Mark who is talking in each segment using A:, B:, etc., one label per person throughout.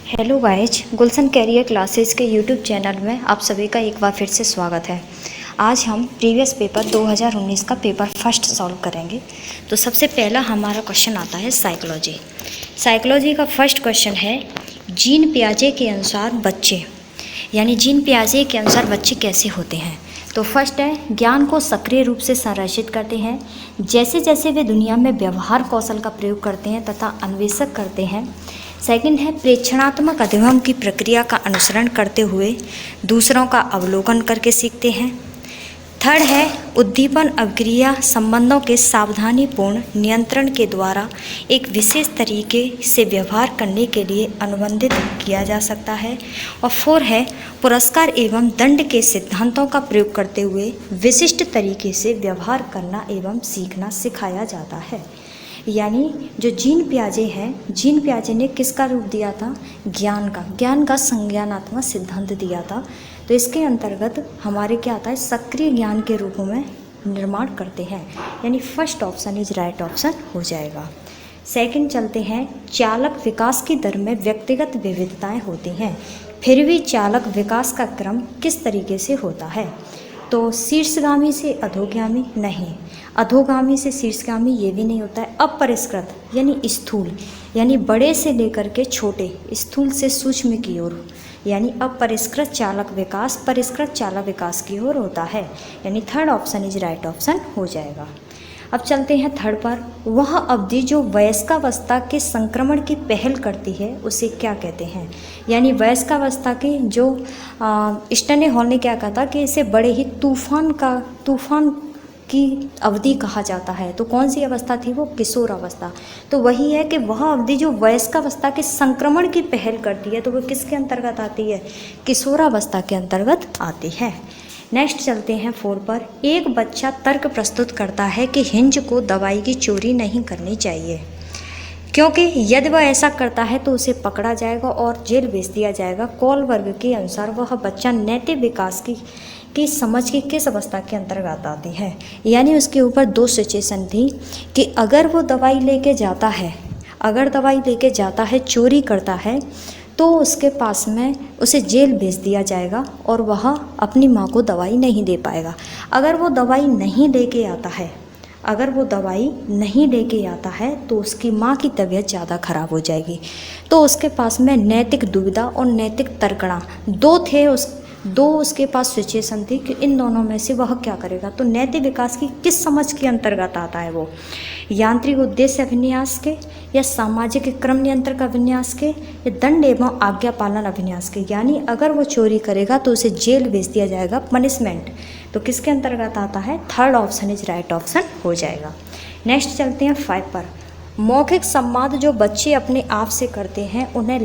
A: Hello guys, गुलशन career classes के YouTube channel में आप सभी का एक बार फिर से स्वागत है। आज हम प्रीवियस पेपर 2019 का पेपर फर्स्ट सॉल्व करेंगे। तो सबसे पहला हमारा क्वेश्चन आता है साइकोलॉजी। साइकोलॉजी का फर्स्ट क्वेश्चन है, जीन पियाजे के अनुसार बच्चे, यानी जीन पियाजे के अनुसार बच्चे कैसे होते हैं। तो फर्स्ट है, ज्ञान को सक्रिय रूप से संरक्षित करते हैं। जैसे जैसे वे दुनिया में व्यवहार कौशल का प्रयोग करते हैं तथा अन्वेषण करते हैं। सेकंड है, प्रेक्षणात्मक अध्ययन की प्रक्रिया का अनुसरण करते हुए दूसरों का अवलोकन करके सीखते हैं। थर्ड है, उद्दीपन अभिक्रिया संबंधों के सावधानीपूर्ण नियंत्रण के द्वारा एक विशेष तरीके से व्यवहार करने के लिए अनुबंधित किया जा सकता है। और फोर है, पुरस्कार एवं दंड के सिद्धांतों का प्रयोग करते हुए विशिष्ट तरीके से व्यवहार करना एवं सीखना सिखाया जाता है। यानी जो जीन पियाजे हैं, जीन पियाजे ने किसका रूप दिया था? ज्ञान का संज्ञानात्मक सिद्धांत दिया था। तो इसके अंतर्गत हमारे क्या आता है, सक्रिय ज्ञान के रूप में निर्माण करते हैं। यानी first option is right option हो जाएगा। सेकंड चलते हैं, चालक विकास की दर में व्यक्तिगत विविधताएं होती हैं, फिर भी चालक विकास का क्रम किस तरीके से होता है? तो शीर्षगामी से अधोगामी नहीं, अधोगामी से शीर्षगामी ये भी नहीं होता है। अपरिष्कृत यानी स्थूल, यानी बड़े से लेकर के छोटे, स्थूल से सूक्ष्म की ओर, यानी अपरिष्कृत चालक विकास परिष्कृत चालक विकास की ओर होता है। यानी third option is right option हो जाएगा। अब चलते हैं थर्ड पर, वह अवधि जो वयस्कावस्था के संक्रमण की पहल करती है उसे क्या कहते हैं? यानी वयस्कावस्था की जो स्टैनले हॉल ने क्या कहा था कि इसे बड़े ही तूफान की अवधि कहा जाता है। तो कौन सी अवस्था थी वो? किशोर अवस्था। तो वही है कि वह अवधि जो वयस्कावस्था के संक्रमण की पहल करती है तो वो किसके अंतर्गत आती है? किशोरावस्था के अंतर्गत आती है। नेक्स्ट चलते हैं 4 पर, एक बच्चा तर्क प्रस्तुत करता है कि हिंज को दवाई की चोरी नहीं करनी चाहिए, क्योंकि यदि वह ऐसा करता है तो उसे पकड़ा जाएगा और जेल भेज दिया जाएगा। कॉलबर्ग के अनुसार वह बच्चा नैतिक विकास की समझ की किस अवस्था के अंतर्गत आती है? यानी उसके ऊपर 2 सिचुएशन थी कि अगर वो दवाई लेके जाता है, चोरी करता है, तो उसके पास में उसे जेल भेज दिया जाएगा और वह अपनी माँ को दवाई नहीं दे पाएगा। अगर वो दवाई नहीं लेके आता है तो उसकी माँ की तबीयत ज़्यादा खराब हो जाएगी। तो उसके पास में नैतिक दुविधा और नैतिक तर्कणा दो उसके पास सिचुएशन थी कि इन दोनों में से वह क्या करेगा। तो नैतिक विकास की किस समझ के अंतर्गत आता है वो? यांत्रिक उद्देश्य अभिन्यास के, या सामाजिक क्रम नियंत्रण अभिन्यास के, या दंड एवं आज्ञा पालन अभिन्यास के। यानी अगर वो चोरी करेगा तो उसे जेल भेज दिया जाएगा, पनिशमेंट। तो किसके अंतर्गत आता है? Third option is right option हो जाएगा। नेक्स्ट चलते हैं 5 पर, मौखिक संवाद जो बच्चे अपने आप से करते हैं उन्हें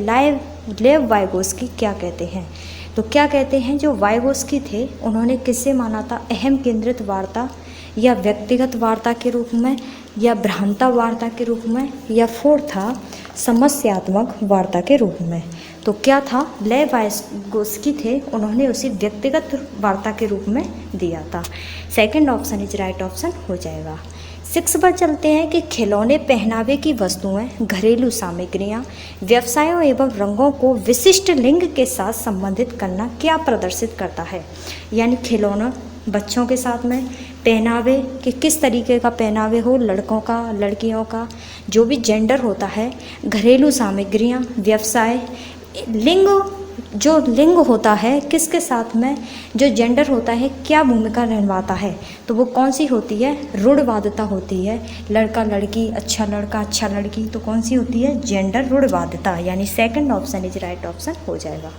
A: लेव वाइगोस्की क्या कहते हैं? तो क्या कहते हैं? जो वाइगोस्की थे उन्होंने किससे माना था? अहम केंद्रित वार्ता, या व्यक्तिगत वार्ता के रूप में, या भ्रांता वार्ता के रूप में, या फोर्थ था समस्यात्मक वार्ता के रूप में। तो क्या था? लेव वाइगोस्की थे, उन्होंने उसे व्यक्तिगत वार्ता के रूप में दिया था। Second option is right option हो जाएगा। 6 पर चलते हैं कि खिलौने, पहनावे की वस्तुएं, घरेलू सामग्रियां, व्यवसायों एवं रंगों को विशिष्ट लिंग के साथ संबंधित करना क्या प्रदर्शित करता है? यानी खिलौना बच्चों के साथ में, पहनावे कि किस तरीके का पहनावे हो, लड़कों का, लड़कियों का, जो भी जेंडर होता है, घरेलू सामग्रियां, व्यवसाय, जो लिंग होता है किसके साथ में, जो जेंडर होता है क्या भूमिका निभाता है। तो वो कौन सी होती है? रूढ़वादिता होती है। लड़का लड़की, अच्छा लड़का अच्छा लड़की, तो कौन सी होती है? जेंडर रूढ़वादिता। यानी second option is right option हो जाएगा।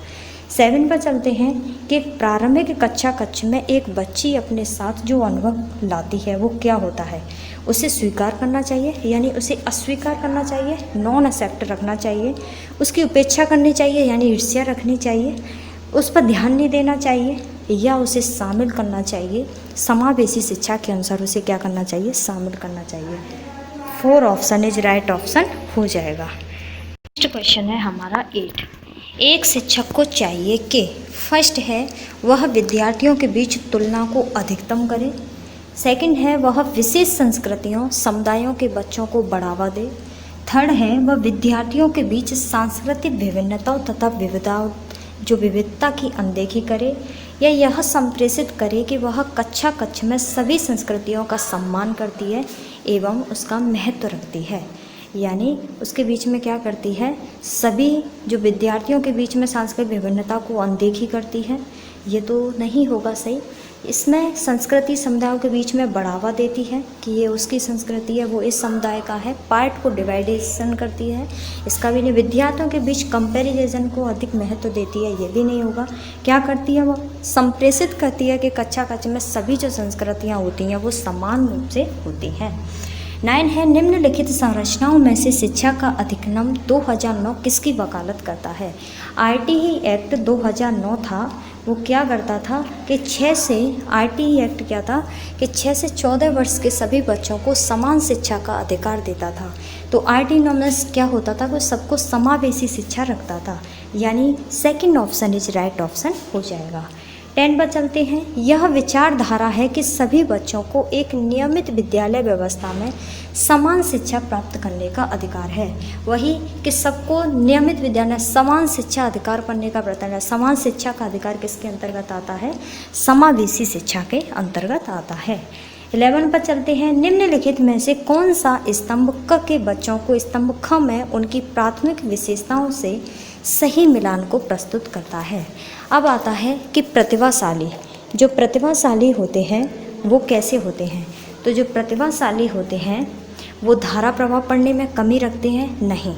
A: 7 पर चलते हैं कि प्रारंभिक कक्षा में एक बच्ची अपने साथ जो अनुभव लाती है वो क्या होता है? उसे स्वीकार करना चाहिए, यानी उसे अस्वीकार करना चाहिए, नॉन एक्सेप्ट रखना चाहिए, उसकी उपेक्षा करनी चाहिए, यानी ईर्ष्या रखनी चाहिए, उस पर ध्यान नहीं देना चाहिए, या उसे शामिल करना चाहिए। समावेशी शिक्षा के अनुसार उसे क्या करना चाहिए? शामिल करना चाहिए। 4 ऑप्शन इज राइट ऑप्शन हो जाएगा। नेक्स्ट क्वेश्चन है हमारा 8, एक शिक्षक को चाहिए कि फर्स्ट है वह विद्यार्थियों के बीच तुलना को अधिकतम करे, सेकंड है वह विशेष संस्कृतियों समुदायों के बच्चों को बढ़ावा दे, थर्ड है वह विद्यार्थियों के बीच सांस्कृतिक विभिन्नताओं तथा विविधता की अनदेखी करे या यह संप्रेषित करे कि वह कक्ष में सभी संस्कृतियों का सम्मान करती है एवं उसका महत्व रखती है। यानी उसके बीच में क्या करती है, सभी जो विद्यार्थियों के बीच में सांस्कृतिक विभिन्नता को अनदेखी करती है, ये तो नहीं होगा सही। इसमें संस्कृति समुदायों के बीच में बढ़ावा देती है कि ये उसकी संस्कृति है, वो इस समुदाय का है, पार्ट को डिवाइडेशन करती है, इसका भी नहीं। विद्यार्थियों के बीच कंपैरिजन को अधिक महत्व देती है, ये भी नहीं होगा। क्या करती है, वो संप्रेषित करती है कि कक्ष में सभी जो संस्कृतियाँ होती हैं वो समान रूप से होती हैं। 9 है निम्नलिखित संरचनाओं में से शिक्षा का अधिनियम 2009 किसकी वकालत करता है। आरटीई एक्ट 2009 था, वो क्या करता था कि 6 से आरटीई एक्ट क्या था कि 6 से 14 वर्ष के सभी बच्चों को समान शिक्षा का अधिकार देता था। तो आरटीई में क्या होता था, वो सबको समावेशी शिक्षा रखता था, यानी second option is right option हो जाएगा। 10 पर चलते हैं। यह विचारधारा है कि सभी बच्चों को एक नियमित विद्यालय व्यवस्था में समान शिक्षा प्राप्त करने का अधिकार है। वही कि सबको नियमित विद्यालय समान शिक्षा अधिकार पाने का प्रयत्न है। समान शिक्षा का अधिकार किसके अंतर्गत आता है, समावेशी शिक्षा के अंतर्गत आता है। 11 पर चलते हैं। निम्नलिखित में से कौन सा स्तंभ क के बच्चों को स्तंभ ख में उनकी प्राथमिक विशेषताओं से सही मिलान को प्रस्तुत करता है। अब आता है कि प्रतिभाशाली, जो प्रतिभाशाली होते हैं वो कैसे होते हैं। तो जो प्रतिभाशाली होते हैं वो धारा प्रवाह पढ़ने में कमी रखते हैं, नहीं,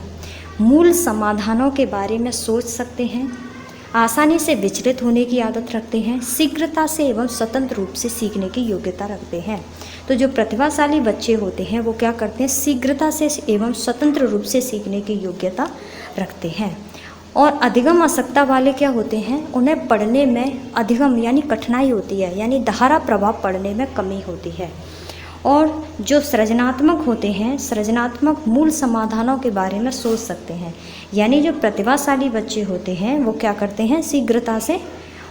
A: मूल समाधानों के बारे में सोच सकते हैं, आसानी से विचलित होने की आदत रखते हैं, शीघ्रता से एवं स्वतंत्र रूप से सीखने की योग्यता रखते हैं। तो जो प्रतिभाशाली बच्चे होते हैं वो क्या करते हैं, शीघ्रता से एवं स्वतंत्र रूप से सीखने की योग्यता रखते हैं। और अधिगम आवश्यकता वाले क्या होते हैं, उन्हें पढ़ने में अधिगम यानी कठिनाई होती है, यानी धारा प्रभाव पढ़ने में कमी होती है। और जो सृजनात्मक होते हैं, सृजनात्मक मूल समाधानों के बारे में सोच सकते हैं, यानी जो प्रतिभाशाली बच्चे होते हैं वो क्या करते हैं, शीघ्रता से,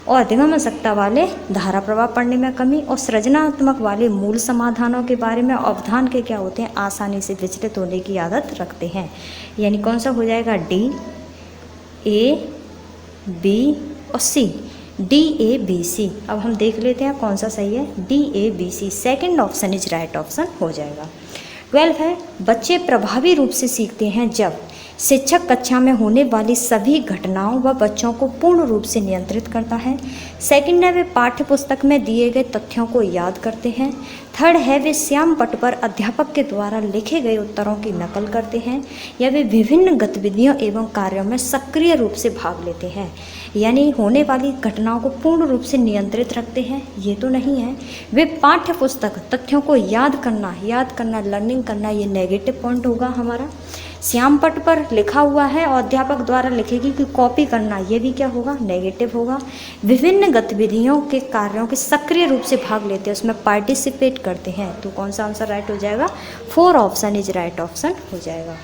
A: और अधिगम आवश्यकता वाले धारा प्रभाव पढ़ने में कमी, और सृजनात्मक वाले मूल समाधानों के बारे में अवधान के क्या होते हैं, आसानी से विचलित होने की आदत रखते हैं। यानी कौन सा हो जाएगा, डी, ए, बी और सी, डी ए बी सी। अब हम देख लेते हैं कौन सा सही है, D A B C, second option is right option हो जाएगा। 12 है बच्चे प्रभावी रूप से सीखते हैं जब शिक्षक कक्षा में होने वाली सभी घटनाओं व बच्चों को पूर्ण रूप से नियंत्रित करता है। सेकंड है वे पाठ्य पुस्तक में दिए गए तथ्यों को याद करते हैं। थर्ड है वे श्याम पट पर अध्यापक के द्वारा लिखे गए उत्तरों की नकल करते हैं, या वे विभिन्न गतिविधियों एवं कार्यों में सक्रिय रूप से भाग लेते हैं। यानी होने वाली घटनाओं को पूर्ण रूप से नियंत्रित रखते हैं, ये तो नहीं है। वे पाठ्य पुस्तक तथ्यों को याद करना लर्निंग करना, ये नेगेटिव पॉइंट होगा हमारा। श्याम पट पर लिखा हुआ है और अध्यापक द्वारा लिखेगी कि कॉपी करना, ये भी क्या होगा, नेगेटिव होगा। विभिन्न गतिविधियों के कार्यों के सक्रिय रूप से भाग लेते हैं, उसमें पार्टिसिपेट करते हैं, तो कौन सा आंसर राइट हो जाएगा, 4 ऑप्शन इज राइट ऑप्शन हो जाएगा।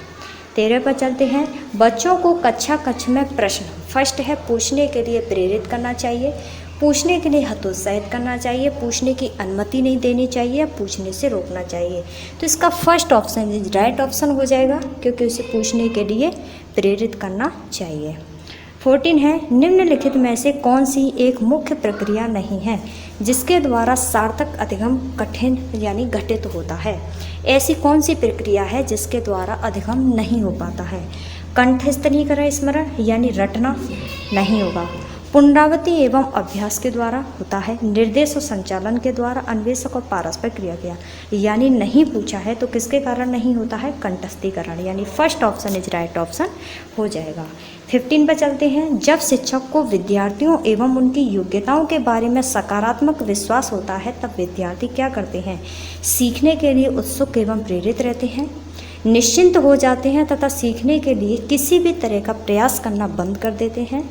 A: 13 पर चलते हैं। बच्चों को कक्ष में प्रश्न, फर्स्ट है पूछने के लिए प्रेरित करना चाहिए, पूछने के लिए हतोत्साहित करना चाहिए, पूछने की अनुमति नहीं देनी चाहिए, या पूछने से रोकना चाहिए। तो इसका first option is right option हो जाएगा, क्योंकि उसे पूछने के लिए प्रेरित करना चाहिए। 14 है निम्नलिखित में से कौन सी एक मुख्य प्रक्रिया नहीं है जिसके द्वारा सार्थक अधिगम कठिन यानी घटित होता है। ऐसी कौन सी प्रक्रिया है जिसके द्वारा अधिगम नहीं हो पाता है। कंठस्थनीकरण स्मरण यानी रटना नहीं होगा, पुनरावृत्ति एवं अभ्यास के द्वारा होता है, निर्देश और संचालन के द्वारा, अन्वेषक और पारस्परिक क्रिया किया, यानी नहीं पूछा है तो किसके कारण नहीं होता है, कंठस्थीकरण, यानी first option is right option हो जाएगा। 15 पर चलते हैं। जब शिक्षक को विद्यार्थियों एवं उनकी योग्यताओं के बारे में सकारात्मक विश्वास होता है तब विद्यार्थी क्या करते हैं, सीखने के लिए उत्सुक एवं प्रेरित रहते हैं, निश्चिंत हो जाते हैं तथा सीखने के लिए किसी भी तरह का प्रयास करना बंद कर देते हैं,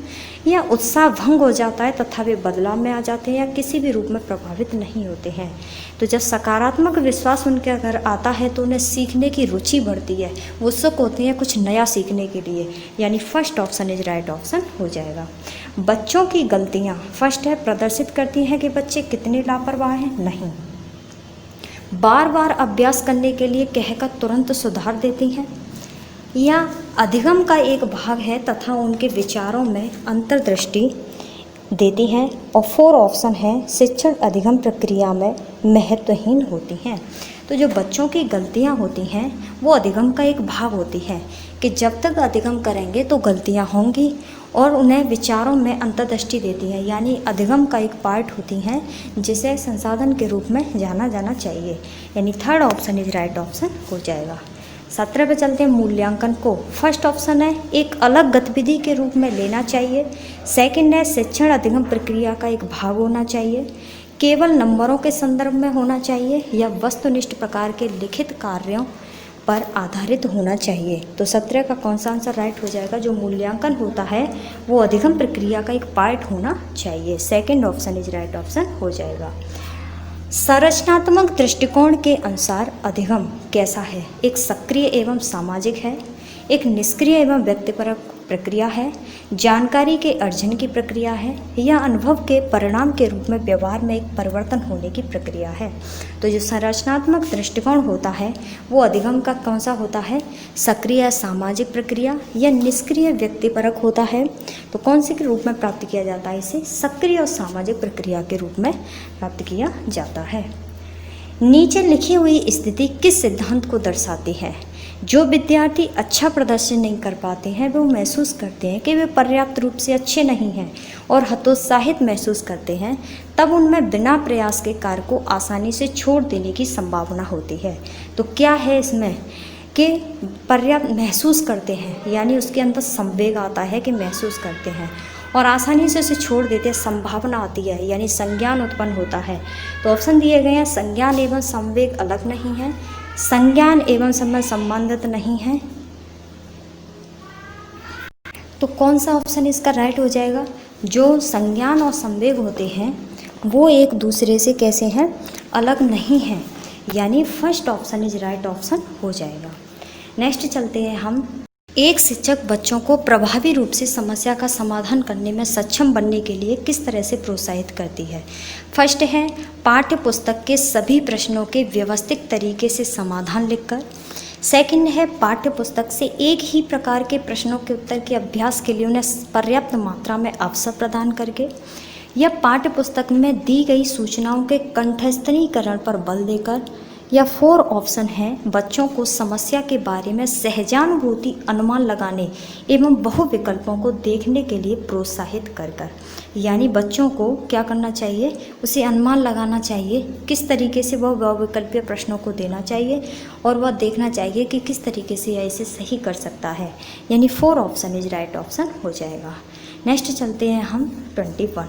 A: या उत्साह भंग हो जाता है तथा वे बदलाव में आ जाते हैं या किसी भी रूप में प्रभावित नहीं होते हैं। तो जब सकारात्मक विश्वास उनके अगर आता है तो उन्हें सीखने की रुचि बढ़ती है, वो उत्सुक होते हैं कुछ नया सीखने के लिए, यानी first option is right option हो जाएगा। बच्चों की गलतियाँ फर्स्ट है प्रदर्शित करती हैं कि बच्चे कितने लापरवाह हैं, नहीं, बार बार अभ्यास करने के लिए कहकर तुरंत सुधार देती हैं, या अधिगम का एक भाग है तथा उनके विचारों में अंतर्दृष्टि देती हैं। और 4 ऑप्शन है शिक्षण अधिगम प्रक्रिया में महत्वहीन होती हैं। तो जो बच्चों की गलतियां होती हैं वो अधिगम का एक भाग होती है कि जब तक अधिगम करेंगे तो गलतियां होंगी और उन्हें विचारों में अंतर्दृष्टि देती है, यानी अधिगम का एक पार्ट होती हैं जिसे संसाधन के रूप में जाना जाना चाहिए। यानी 3rd option is right option हो जाएगा। 17 पे चलते हैं। मूल्यांकन को फर्स्ट ऑप्शन है एक अलग गतिविधि के रूप में लेना चाहिए। सेकंड है शिक्षण अधिगम प्रक्रिया का एक भाग होना चाहिए। केवल नंबरों के संदर्भ में होना चाहिए या वस्तुनिष्ठ प्रकार के लिखित कार्यों पर आधारित होना चाहिए। तो 17 का कौन सा आंसर राइट हो जाएगा? जो मूल्यांकन होता है वो अधिगम प्रक्रिया का एक पार्ट होना चाहिए। Second option is right option हो जाएगा। संरचनात्मक दृष्टिकोण के अनुसार अधिगम कैसा है? एक सक्रिय एवं सामाजिक है, एक निष्क्रिय एवं व्यक्तिपरक प्रक्रिया है, जानकारी के अर्जन की प्रक्रिया है, या अनुभव के परिणाम के रूप में व्यवहार में एक परिवर्तन होने की प्रक्रिया है। तो जो संरचनात्मक दृष्टिकोण होता है वो अधिगम का कौन सा होता है? सक्रिय सामाजिक प्रक्रिया या निष्क्रिय व्यक्तिपरक होता है। तो कौन से के रूप में प्राप्त किया जाता है? इसे सक्रिय और सामाजिक प्रक्रिया के रूप में प्राप्त किया जाता है। नीचे लिखी हुई स्थिति किस सिद्धांत को दर्शाती है? जो विद्यार्थी अच्छा प्रदर्शन नहीं कर पाते हैं वो महसूस करते हैं कि वे पर्याप्त रूप से अच्छे नहीं हैं और हतोत्साहित महसूस करते हैं, तब उनमें बिना प्रयास के कार्य को आसानी से छोड़ देने की संभावना होती है। तो क्या है इसमें कि पर्याप्त महसूस करते हैं, यानी उसके अंदर संवेग आता है कि महसूस करते हैं और आसानी से उसे छोड़ देते हैं, संभावना आती है, यानी संज्ञान उत्पन्न होता है। तो ऑप्शन दिए गए हैं संज्ञान एवं संवेग अलग नहीं है, संज्ञान एवं समय संबंधित नहीं है। तो कौन सा ऑप्शन इसका राइट हो जाएगा? जो संज्ञान और संवेग होते हैं वो एक दूसरे से कैसे हैं? अलग नहीं हैं, यानी first option is right option हो जाएगा। नेक्स्ट चलते हैं हम। एक शिक्षक बच्चों को प्रभावी रूप से समस्या का समाधान करने में सक्षम बनने के लिए किस तरह से प्रोत्साहित करती है? फर्स्ट है पाठ्य पुस्तक के सभी प्रश्नों के व्यवस्थित तरीके से समाधान लिखकर। सेकंड है पाठ्य पुस्तक से एक ही प्रकार के प्रश्नों के उत्तर के अभ्यास के लिए उन्हें पर्याप्त मात्रा में अवसर प्रदान करके, या पाठ्य पुस्तक में दी गई सूचनाओं के कंठस्थीकरण पर बल देकर, या 4 ऑप्शन है बच्चों को समस्या के बारे में सहजानुभूति अनुमान लगाने एवं बहु विकल्पों को देखने के लिए प्रोत्साहित कर कर। यानी बच्चों को क्या करना चाहिए? उसे अनुमान लगाना चाहिए, किस तरीके से वह बहुविकल्पीय प्रश्नों को देना चाहिए और वह देखना चाहिए कि किस तरीके से यह इसे सही कर सकता है। यानी 4 ऑप्शन इज राइट ऑप्शन हो जाएगा। नेक्स्ट चलते हैं हम 21।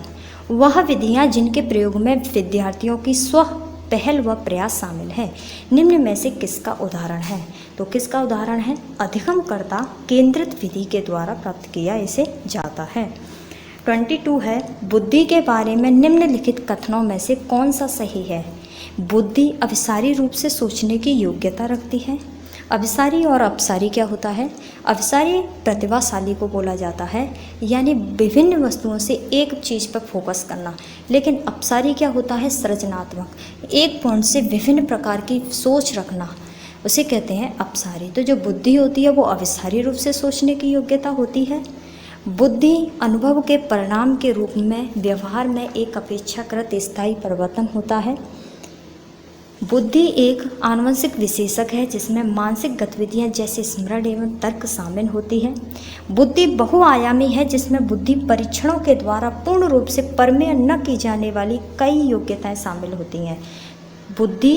A: वह विधियाँ जिनके प्रयोग में विद्यार्थियों की स्व पहल व प्रयास शामिल है, निम्न में से किसका उदाहरण है? तो किसका उदाहरण है? अधिगमकर्ता केंद्रित विधि के द्वारा प्राप्त किया इसे जाता है। 22 है बुद्धि के बारे में निम्नलिखित कथनों में से कौन सा सही है? बुद्धि अभिसारी रूप से सोचने की योग्यता रखती है। अभिसारी और अपसारी क्या होता है? अभिसारी प्रतिभाशाली को बोला जाता है, यानी विभिन्न वस्तुओं से एक चीज़ पर फोकस करना। लेकिन अपसारी क्या होता है? सृजनात्मक, एक पॉइंट से विभिन्न प्रकार की सोच रखना, उसे कहते हैं अपसारी। तो जो बुद्धि होती है वो अभिसारी रूप से सोचने की योग्यता होती है। बुद्धि अनुभव के परिणाम के रूप में व्यवहार में एक अपेक्षाकृत स्थायी परिवर्तन होता है। बुद्धि एक आनुवंशिक विशेषक है जिसमें मानसिक गतिविधियां जैसे स्मरण एवं तर्क शामिल होती है। बुद्धि बहुआयामी है जिसमें बुद्धि परीक्षणों के द्वारा पूर्ण रूप से परमेय न की जाने वाली कई योग्यताएं शामिल होती हैं। बुद्धि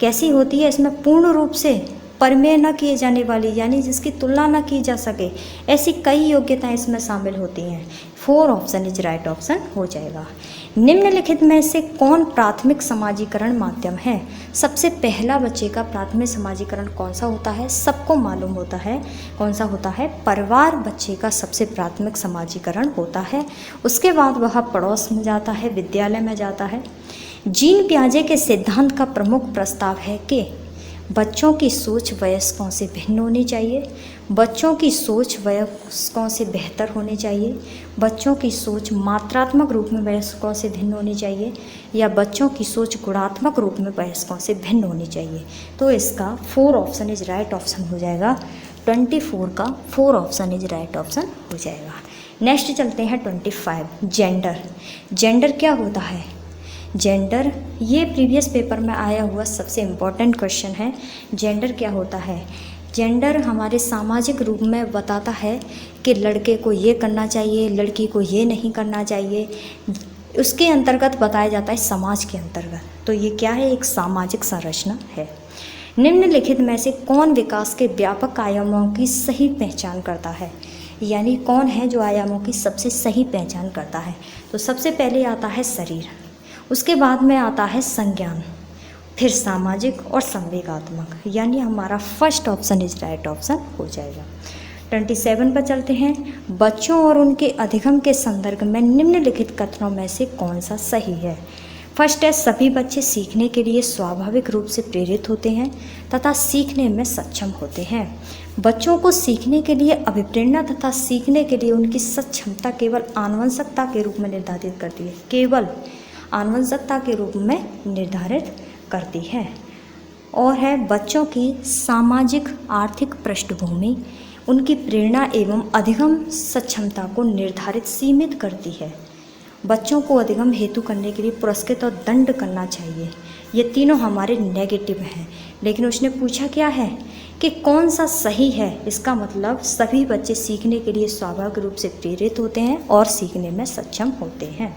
A: कैसी होती है? इसमें पूर्ण रूप से परमेय न किए जाने वाली, यानी जिसकी तुलना न की जा सके, ऐसी कई योग्यताएं इसमें शामिल होती हैं। 4 ऑप्शन इज राइट ऑप्शन हो जाएगा। निम्नलिखित में से कौन प्राथमिक समाजीकरण माध्यम है? सबसे पहला बच्चे का प्राथमिक समाजीकरण कौन सा होता है? सबको मालूम होता है कौन सा होता है? परिवार बच्चे का सबसे प्राथमिक समाजीकरण होता है। उसके बाद वह पड़ोस में जाता है, विद्यालय में जाता है। जीन पियाजे के सिद्धांत का प्रमुख प्रस्ताव है कि बच्चों की सोच वयस्कों से भिन्न होनी चाहिए, बच्चों की सोच वयस्कों से बेहतर होनी चाहिए, बच्चों की सोच मात्रात्मक रूप में वयस्कों से भिन्न होनी चाहिए, या बच्चों की सोच गुणात्मक रूप में वयस्कों से भिन्न होनी चाहिए। तो इसका 4 ऑप्शन इज राइट ऑप्शन हो जाएगा। 24 का 4 ऑप्शन इज राइट ऑप्शन हो जाएगा। नेक्स्ट चलते हैं 25, जेंडर। जेंडर क्या होता है? जेंडर, ये प्रीवियस पेपर में आया हुआ सबसे इम्पॉर्टेंट क्वेश्चन है। जेंडर क्या होता है? जेंडर हमारे सामाजिक रूप में बताता है कि लड़के को ये करना चाहिए, लड़की को ये नहीं करना चाहिए। उसके अंतर्गत बताया जाता है समाज के अंतर्गत। तो ये क्या है? एक सामाजिक संरचना है। निम्नलिखित में से कौन विकास के व्यापक आयामों की सही पहचान करता है? यानी कौन है जो आयामों की सबसे सही पहचान करता है? तो सबसे पहले आता है शरीर, उसके बाद में आता है संज्ञान, फिर सामाजिक और संवेगात्मक। यानी हमारा first option is right option हो जाएगा। 27 पर चलते हैं। बच्चों और उनके अधिगम के संदर्भ में निम्नलिखित कथनों में से कौन सा सही है? फर्स्ट है, सभी बच्चे सीखने के लिए स्वाभाविक रूप से प्रेरित होते हैं तथा सीखने में सक्षम होते हैं। बच्चों को सीखने के लिए अभिप्रेरणा तथा सीखने के लिए उनकी सक्षमता केवल आनुवंशिकता के रूप में निर्धारित करती है, केवल आनुवंशिकता के रूप में निर्धारित करती है। और है, बच्चों की सामाजिक आर्थिक पृष्ठभूमि उनकी प्रेरणा एवं अधिगम सक्षमता को निर्धारित सीमित करती है। बच्चों को अधिगम हेतु करने के लिए पुरस्कृत और दंड करना चाहिए। ये तीनों हमारे नेगेटिव हैं, लेकिन उसने पूछा क्या है कि कौन सा सही है। इसका मतलब सभी बच्चे सीखने के लिए स्वाभाविक रूप से प्रेरित होते हैं और सीखने में सक्षम होते हैं।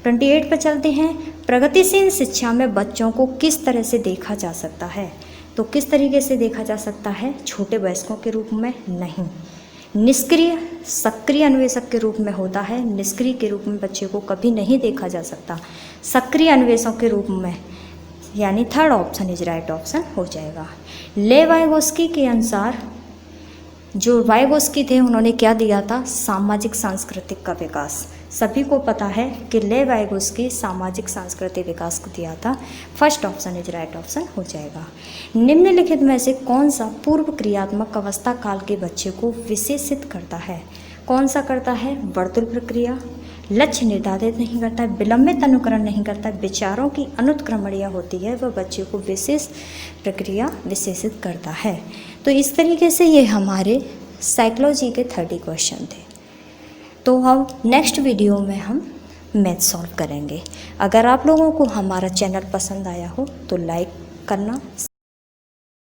A: 28 पर चलते हैं। प्रगतिशील शिक्षा में बच्चों को किस तरह से देखा जा सकता है? तो किस तरीके से देखा जा सकता है? छोटे वयस्कों के रूप में नहीं, निष्क्रिय सक्रिय अन्वेषक के रूप में होता है। निष्क्रिय के रूप में बच्चे को कभी नहीं देखा जा सकता, सक्रिय अन्वेषक के रूप में। यानी third option is right option हो जाएगा। ले वाइगोस्की के अनुसार, जो वाइगोस्की थे उन्होंने क्या दिया था? सामाजिक सांस्कृतिक का विकास। सभी को पता है कि ले वाइगोस्की सामाजिक सांस्कृतिक विकास को दिया था। First option is right option हो जाएगा। निम्नलिखित में से कौन सा पूर्व क्रियात्मक अवस्था काल के बच्चे को विशेषित करता है? कौन सा करता है? वर्तुल प्रक्रिया, लक्ष्य निर्धारित नहीं करता है, विलंबित अनुकरण नहीं करता है, विचारों की अनुत्क्रमणीय होती है, वह बच्चे को विशेष प्रक्रिया विशेषित करता है। तो इस तरीके से ये हमारे साइकोलॉजी के 30 क्वेश्चन थे। तो हम नेक्स्ट वीडियो में हम मैथ सॉल्व करेंगे। अगर आप लोगों को हमारा चैनल पसंद आया हो तो लाइक करना,